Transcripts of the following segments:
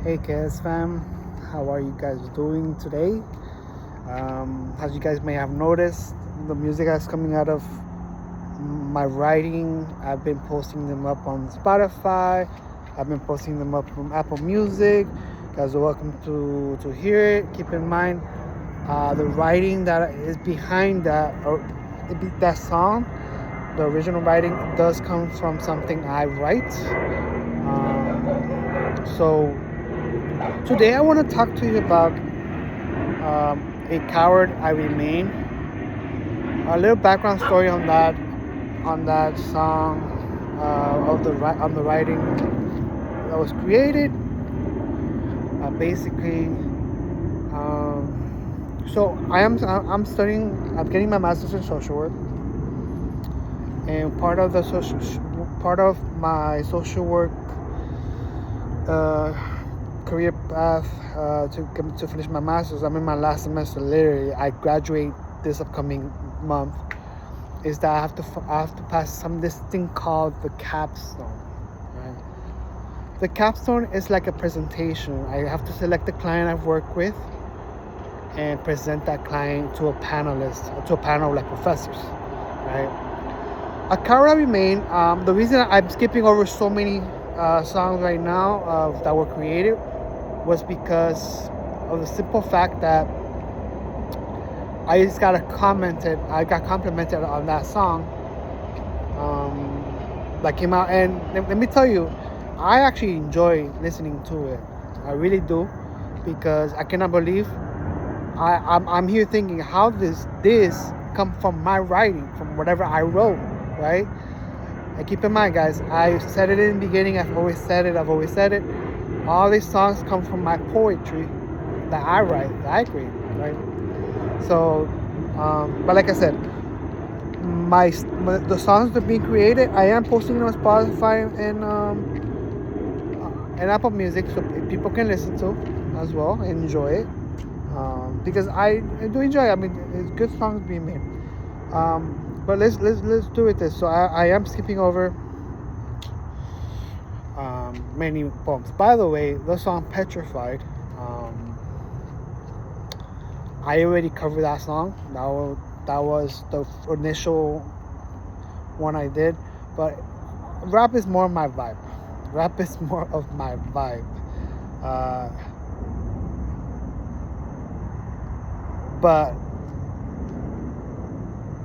Hey KS fam, how are you guys doing today? As you guys may have noticed, the music that's coming out of my writing, I've been posting them up on Spotify. I've been posting them up on Apple Music. You guys are welcome to hear it. Keep in mind, the writing that is behind that or that song, the original writing does come from something I write. So today I want to talk to you about A Coward I Remain. A little background story on that song on the writing that was created. Basically, so I'm studying. I'm getting my master's in social work, and part of my social work career path to finish my master's. I'm in my last semester. Literally, I graduate this upcoming month. Is that I have to pass this thing called the capstone. Right? The capstone is like a presentation. I have to select the client I've worked with and present that client to a panel like professors. Right? A Coward I Remain. The reason I'm skipping over so many songs right now that were created was because of the simple fact that I got complimented on that song that came out, and let me tell you, I actually enjoy listening to it. I really do, because I cannot believe I'm here thinking, how does this come from my writing, from whatever I wrote, right? And keep in mind, guys, I said it in the beginning. I've always said it. All these songs come from my poetry that I write, that I create, right? So, but like I said, the songs that are being created, I am posting them on Spotify and Apple Music, so people can listen to as well and enjoy it. Because I do enjoy it. I mean, it's good songs being made. But let's do it this. So I am skipping over many poems. By the way, the song "Petrified." I already covered that song. That was the initial one I did. But rap is more my vibe. Rap is more of my vibe. But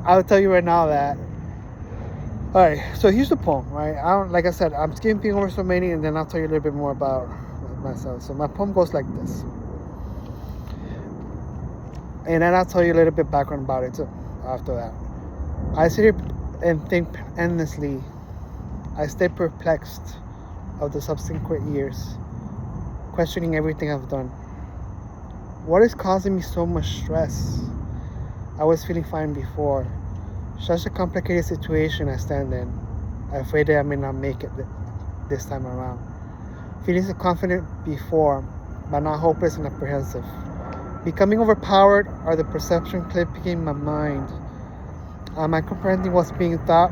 I'll tell you right now that. All right, so here's the poem, right? Like I said, I'm skipping over so many, and then I'll tell you a little bit more about myself. So my poem goes like this, and then I'll tell you a little bit background about it too. After that, I sit here and think endlessly. I stay perplexed of the subsequent years, questioning everything I've done. What is causing me so much stress? I was feeling fine before. Such a complicated situation I stand in. I'm afraid that I may not make it this time around. Feeling so confident before, but not hopeless and apprehensive. Becoming overpowered are the perception clipping in my mind. Am I comprehending what's being thought?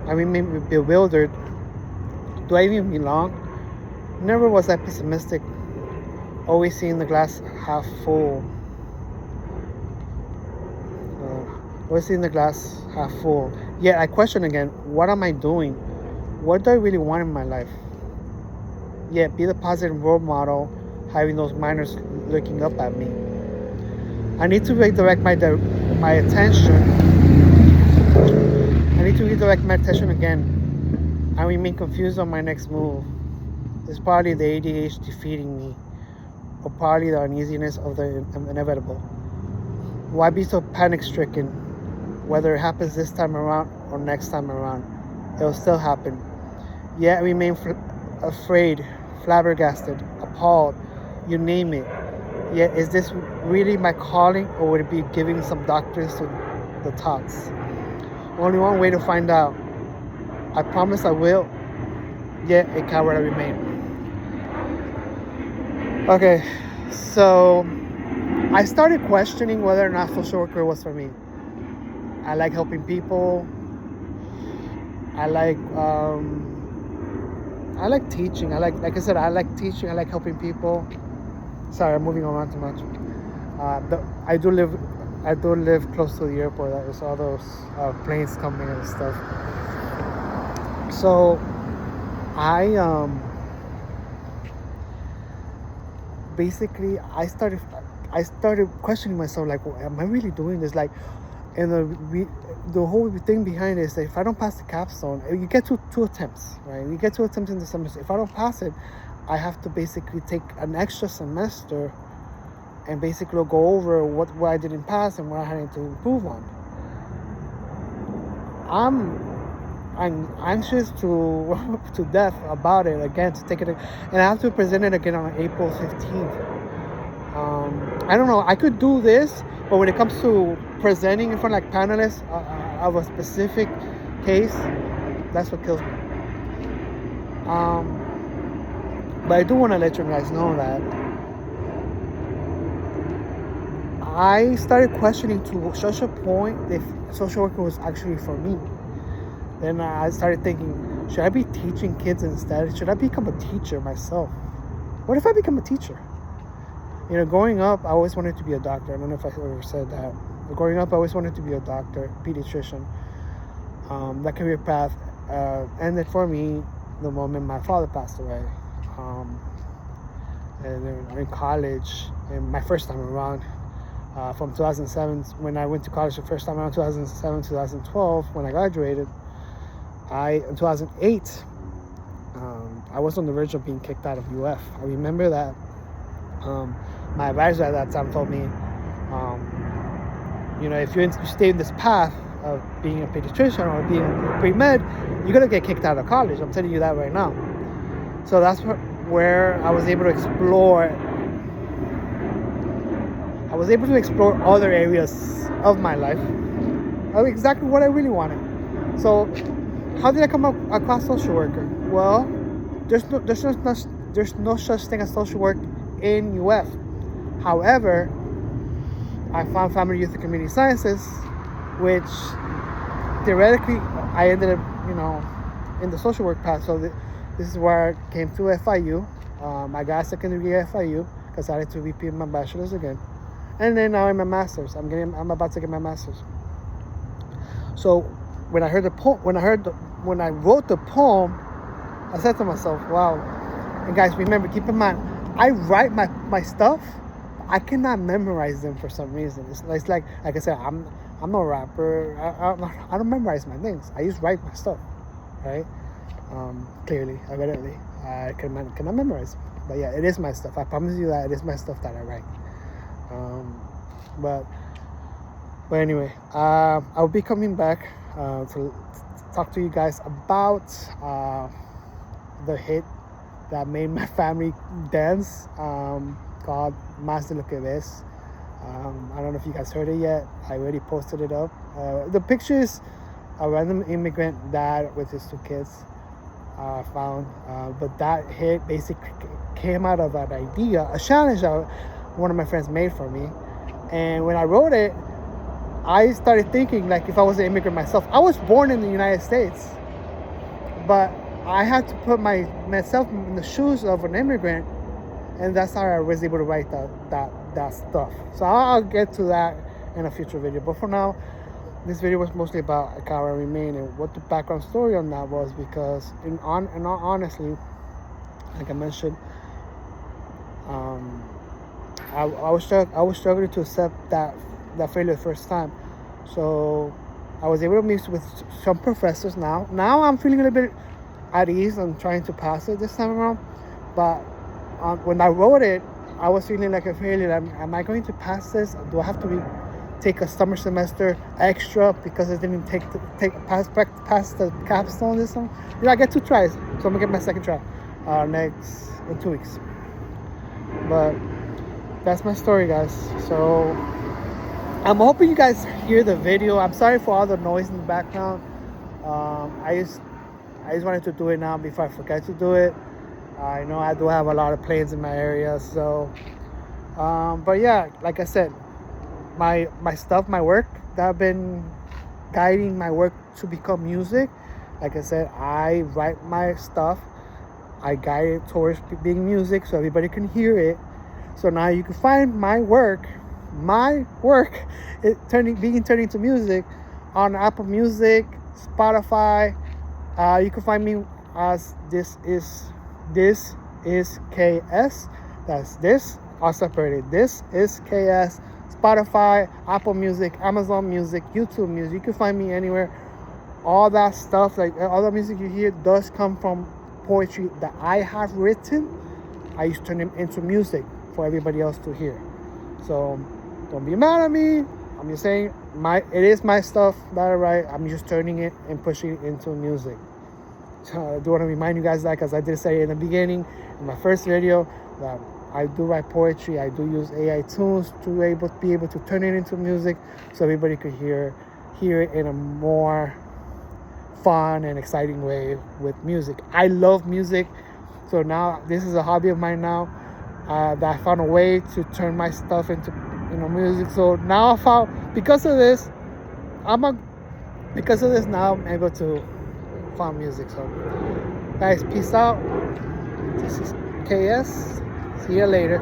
I remain bewildered. Do I even belong? Never was I pessimistic, always seeing the glass half full. Always seeing the glass half full. Yet I question again, what am I doing? What do I really want in my life? Yet be the positive role model, having those minors looking up at me. I need to redirect my attention. I need to redirect my attention again. I remain confused on my next move. It's probably the ADHD defeating me, or probably the uneasiness of the inevitable. Why be so panic-stricken? Whether it happens this time around or next time around, it will still happen. Yet I remain afraid, flabbergasted, appalled, you name it. Yet is this really my calling, or would it be giving some doctrines to the thoughts? Only one way to find out. I promise I will, yet a coward I remain. Okay, so I started questioning whether or not social worker was for me. I like helping people. I like I like teaching. Like I said, I like teaching. I like helping people. Sorry, I'm moving around too much. I do live close to the airport. There's all those planes coming and stuff. So I basically I started questioning myself, like, well, am I really doing this? Like, and the whole thing behind it is that if I don't pass the capstone, you get two attempts, right? You get 2 attempts in the semester. If I don't pass it, I have to basically take an extra semester and basically go over what I didn't pass and what I had to improve on. I'm anxious to death about it again, to take it, and I have to present it again on April 15th. I don't know, I could do this, but when it comes to presenting in front of like panelists of a specific case, that's what kills me. But I do want to let you guys know that I started questioning to such a point if social worker was actually for me. Then I started thinking, should I be teaching kids instead? Should I become a teacher myself? What if I become a teacher? You know, growing up, I always wanted to be a doctor. I don't know if I ever said that. But growing up, I always wanted to be a doctor, pediatrician. That career path ended for me the moment my father passed away. And then in college, and my first time around, from 2007, when I went to college the first time around, 2007, 2012, when I graduated, in 2008, I was on the verge of being kicked out of UF. I remember that my advisor at that time told me, you know, if you stay in this path of being a pediatrician or being pre-med, you're going to get kicked out of college. I'm telling you that right now. So that's where I was able to explore. I was able to explore other areas of my life, of exactly what I really wanted. So how did I come across social worker? Well, there's no such thing as social work in UF. However, I found family, youth, and community sciences, which theoretically I ended up, you know, in the social work path. So this is where I came to FIU. I got a second degree at FIU because I had to repeat my bachelor's again, and then now I'm a master's. I'm about to get my master's. So when I heard when I wrote the poem, I said to myself, wow. And guys, remember, keep in mind, I write my stuff. I cannot memorize them for some reason. It's like I said, I'm no rapper. I don't memorize my things. I just write my stuff, right? Clearly, evidently, I cannot memorize. But yeah, it is my stuff. I promise you that it is my stuff that I write. But anyway, I'll be coming back to talk to you guys about the hit that made my family dance, called Más de lo que ves. I don't know if you guys heard it yet. I already posted it up. The picture is a random immigrant dad with his 2 kids found. But that hit basically came out of an idea, a challenge that one of my friends made for me. And when I wrote it, I started thinking, like, if I was an immigrant myself. I was born in the United States, but I had to put myself in the shoes of an immigrant, and that's how I was able to write that stuff. So I'll get to that in a future video. But for now, this video was mostly about Akara Remain and what the background story on that was, because honestly, like I mentioned, I was struggling to accept that failure the first time. So I was able to meet with some professors now. Now I'm feeling a little bit at ease on trying to pass it this time around. But when I wrote it, I was feeling like a failure. Am I going to pass this? Do I have to take a summer semester extra because I didn't pass the capstone this time? You know, I get 2 tries, so I'm gonna get my second try in 2 weeks. But that's my story, guys. So I'm hoping you guys hear the video. I'm sorry for all the noise in the background. I just wanted to do it now before I forget to do it. I know I do have a lot of planes in my area, so but yeah, like I said, my stuff, my work that I've been guiding my work to become music. Like I said, I write my stuff I guide it towards being music so everybody can hear it. So now you can find my work being turned into music on Apple Music, Spotify. You can find me as this is KS. That's this. I'll separate it. This is KS. Spotify, Apple Music, Amazon Music, YouTube Music. You can find me anywhere. All that stuff, like all the music you hear, does come from poetry that I have written. I used to turn them into music for everybody else to hear. So don't be mad at me. I'm just saying it is my stuff that I write. I'm just turning it and pushing it into music. So I do want to remind you guys that, because I did say in the beginning, in my first video, that I do write poetry. I do use AI tools to be able to turn it into music, so everybody could hear it in a more fun and exciting way with music. I love music, so now this is a hobby of mine now, that I found a way to turn my stuff into music. So now because of this now I'm able to find music. So guys, peace out. This is KS. See you later.